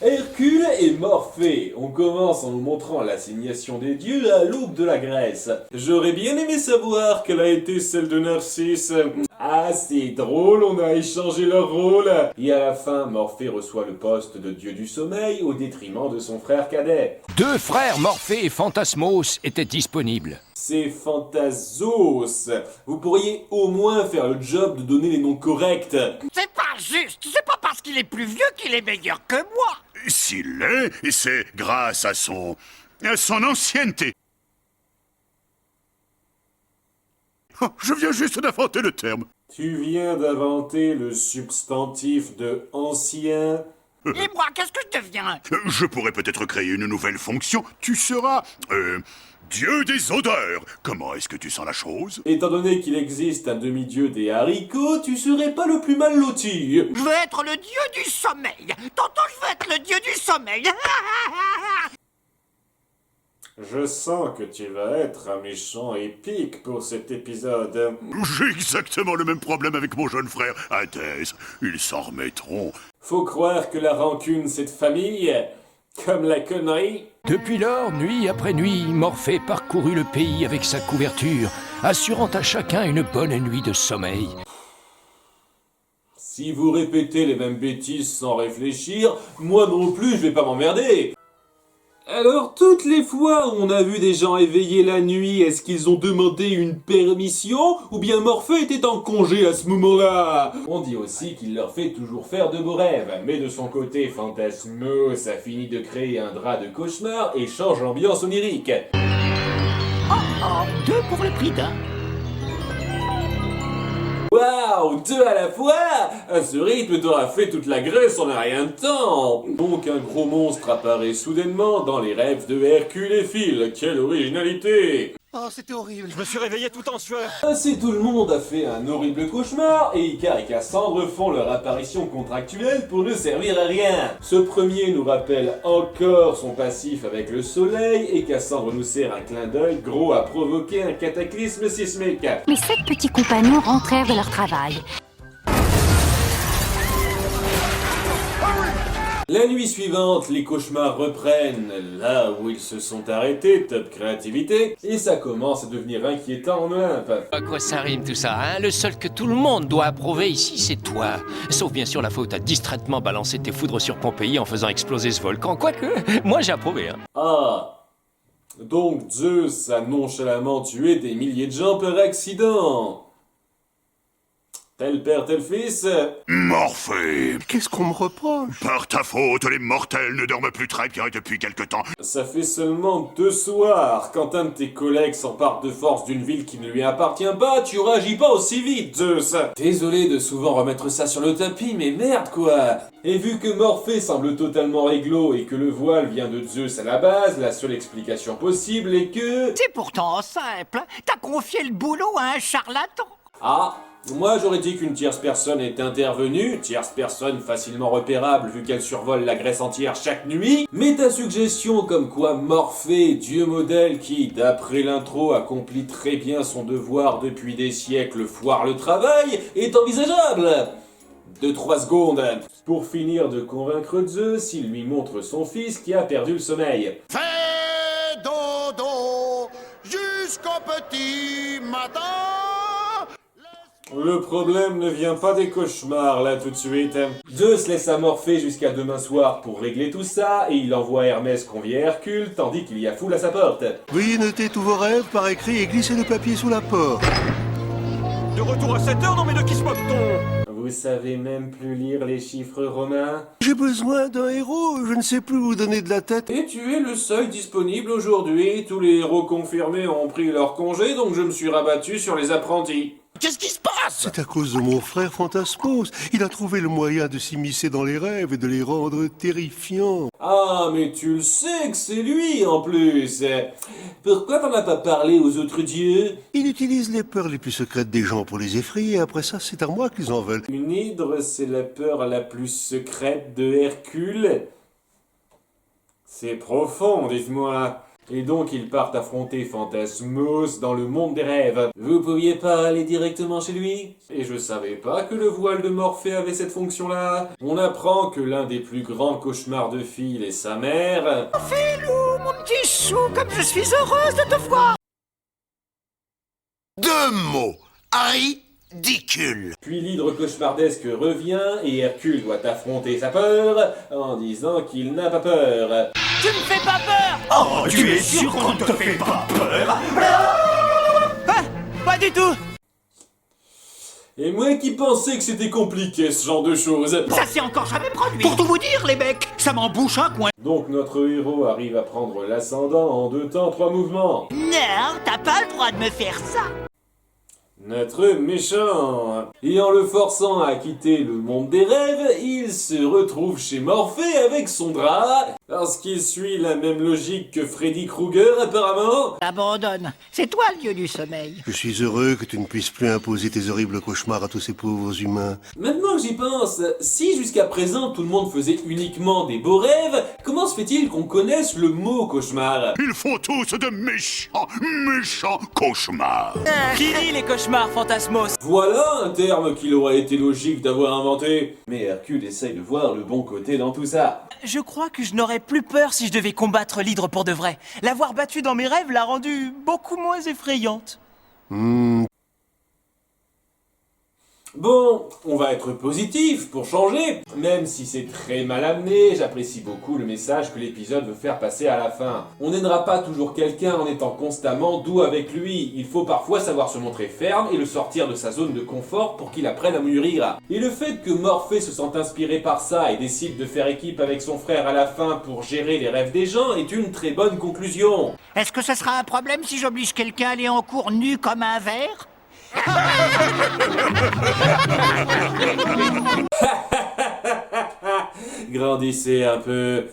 Hercule et Morphée. On commence en nous montrant l'assignation des dieux à l'aube de la Grèce. J'aurais bien aimé savoir quelle a été celle de Narcisse. Ah, c'est drôle, on a échangé leur rôle. Et à la fin, Morphée reçoit le poste de dieu du sommeil au détriment de son frère cadet. Deux frères, Morphée et Fantasmos, étaient disponibles. C'est Fantasos. Vous pourriez au moins faire le job de donner les noms corrects. C'est pas juste, c'est pas parce qu'il est plus vieux qu'il est meilleur que moi. S'il l'est, c'est grâce à son ancienneté. Oh, je viens juste d'inventer le terme. Tu viens d'inventer le substantif de ancien. Et moi, qu'est-ce que je deviens? Je pourrais peut-être créer une nouvelle fonction. Tu seras... Dieu des odeurs. Comment est-ce que tu sens la chose? Étant donné qu'il existe un demi-dieu des haricots, tu serais pas le plus mal loti. Je veux être le dieu du sommeil. Tonton, je veux être le dieu du sommeil. Je sens que tu vas être un méchant épique pour cet épisode. J'ai exactement le même problème avec mon jeune frère, Hadès. Ils s'en remettront. Faut croire que la rancune c'est de famille, comme la connerie. Depuis lors, nuit après nuit, Morphée parcourut le pays avec sa couverture, assurant à chacun une bonne nuit de sommeil. Si vous répétez les mêmes bêtises sans réfléchir, moi non plus je vais pas m'emmerder. Alors toutes les fois où on a vu des gens éveillés la nuit, est-ce qu'ils ont demandé une permission ou bien Morphée était en congé à ce moment-là? On dit aussi qu'il leur fait toujours faire de beaux rêves, mais de son côté, Fantasmos a fini de créer un drap de cauchemar et change l'ambiance onirique. Oh, deux pour le prix d'un. Waouh, deux à la fois! À ce rythme, t'auras fait toute la Grèce en un rien de temps! Donc un gros monstre apparaît soudainement dans les rêves de Hercule et Phil. Quelle originalité! Oh, c'était horrible. Je me suis réveillé tout en sueur. Ainsi tout le monde a fait un horrible cauchemar et Icare et Cassandre font leur apparition contractuelle pour ne servir à rien. Ce premier nous rappelle encore son passif avec le soleil et Cassandre nous sert un clin d'œil gros à provoquer un cataclysme sismique. Mes 7 petits compagnons rentrèrent de leur travail. La nuit suivante, les cauchemars reprennent là où ils se sont arrêtés, top créativité, et ça commence à devenir inquiétant en Olympe. À quoi ça rime tout ça, hein? Le seul que tout le monde doit approuver ici, c'est toi. Sauf bien sûr la faute à distraitement balancer tes foudres sur Pompéi en faisant exploser ce volcan. Quoique, moi j'ai approuvé, hein. Ah, donc Zeus a nonchalamment tué des milliers de gens par accident. Tel père, tel fils. Morphée. Qu'est-ce qu'on me reproche? Par ta faute, les mortels ne dorment plus très bien depuis quelque temps. Ça fait seulement 2 soirs. Quand un de tes collègues s'empare de force d'une ville qui ne lui appartient pas, tu réagis pas aussi vite, Zeus. Désolé de souvent remettre ça sur le tapis, mais merde quoi. Et vu que Morphée semble totalement réglo et que le voile vient de Zeus à la base, la seule explication possible est que... C'est pourtant simple. T'as confié le boulot à un charlatan. Ah, moi j'aurais dit qu'une tierce personne est intervenue, tierce personne facilement repérable vu qu'elle survole la Grèce entière chaque nuit, mais ta suggestion comme quoi Morphée, dieu modèle qui, d'après l'intro, accomplit très bien son devoir depuis des siècles, foire le travail, est envisageable. 2-3 secondes. Pour finir de convaincre Zeus, il lui montre son fils qui a perdu le sommeil. Fais dodo jusqu'au petit matin. Le problème ne vient pas des cauchemars, là, tout de suite. Zeus laisse à Morphée jusqu'à demain soir pour régler tout ça, et il envoie Hermès convier Hercule, tandis qu'il y a foule à sa porte. Veuillez noter tous vos rêves par écrit et glisser le papier sous la porte. De retour à 7 heures, non mais de qui se moque-t-on? Vous savez même plus lire les chiffres romains? J'ai besoin d'un héros, je ne sais plus où donner de la tête. Et tu es le seul disponible aujourd'hui. Tous les héros confirmés ont pris leur congé, donc je me suis rabattu sur les apprentis. Qu'est-ce qui se passe? C'est à cause de mon frère Fantasmos. Il a trouvé le moyen de s'immiscer dans les rêves et de les rendre terrifiants. Ah, mais tu le sais que c'est lui, en plus. Pourquoi t'en as pas parlé aux autres dieux? Il utilise les peurs les plus secrètes des gens pour les effrayer. Après ça, c'est à moi qu'ils en veulent. Une hydre, c'est la peur la plus secrète de Hercule. C'est profond, dites-moi. Et donc ils partent affronter Fantasmos dans le monde des rêves. Vous pouviez pas aller directement chez lui? Et je savais pas que le voile de Morphée avait cette fonction-là. On apprend que l'un des plus grands cauchemars de Phil est sa mère. Philou, mon petit chou, comme je suis heureuse de te voir. 2 mots. Ridicule. Puis l'hydre cauchemardesque revient et Hercule doit affronter sa peur en disant qu'il n'a pas peur. Tu me fais pas peur. Oh, tu es sûr qu'on ne te fait pas peur? Ah, pas du tout. Et moi qui pensais que c'était compliqué ce genre de choses. Ça s'est encore jamais produit. Pour tout vous dire, les mecs, ça m'embouche un coin. Donc notre héros arrive à prendre l'ascendant en 2 temps 3 mouvements. Non, t'as pas le droit de me faire ça. Notre méchant. Et en le forçant à quitter le monde des rêves, il se retrouve chez Morphée avec son drap, parce qu'il suit la même logique que Freddy Krueger apparemment. Abandonne. C'est toi le dieu du sommeil. Je suis heureux que tu ne puisses plus imposer tes horribles cauchemars à tous ces pauvres humains. Maintenant que j'y pense, si jusqu'à présent tout le monde faisait uniquement des beaux rêves, comment se fait-il qu'on connaisse le mot cauchemar? Ils font tous de méchants cauchemars. Qui dit les cauchemars, Fantasmos? Voilà un terme qu'il aurait été logique d'avoir inventé. Mais Hercule essaye de voir le bon côté dans tout ça. Je crois que je n'aurais plus peur si je devais combattre l'hydre pour de vrai. L'avoir battue dans mes rêves l'a rendue beaucoup moins effrayante. Bon, on va être positif pour changer. Même si c'est très mal amené, j'apprécie beaucoup le message que l'épisode veut faire passer à la fin. On n'aidera pas toujours quelqu'un en étant constamment doux avec lui. Il faut parfois savoir se montrer ferme et le sortir de sa zone de confort pour qu'il apprenne à mûrir. Et le fait que Morphée se sente inspiré par ça et décide de faire équipe avec son frère à la fin pour gérer les rêves des gens est une très bonne conclusion. Est-ce que ce sera un problème si j'oblige quelqu'un à aller en cours nu comme un verre? Grandissez un peu.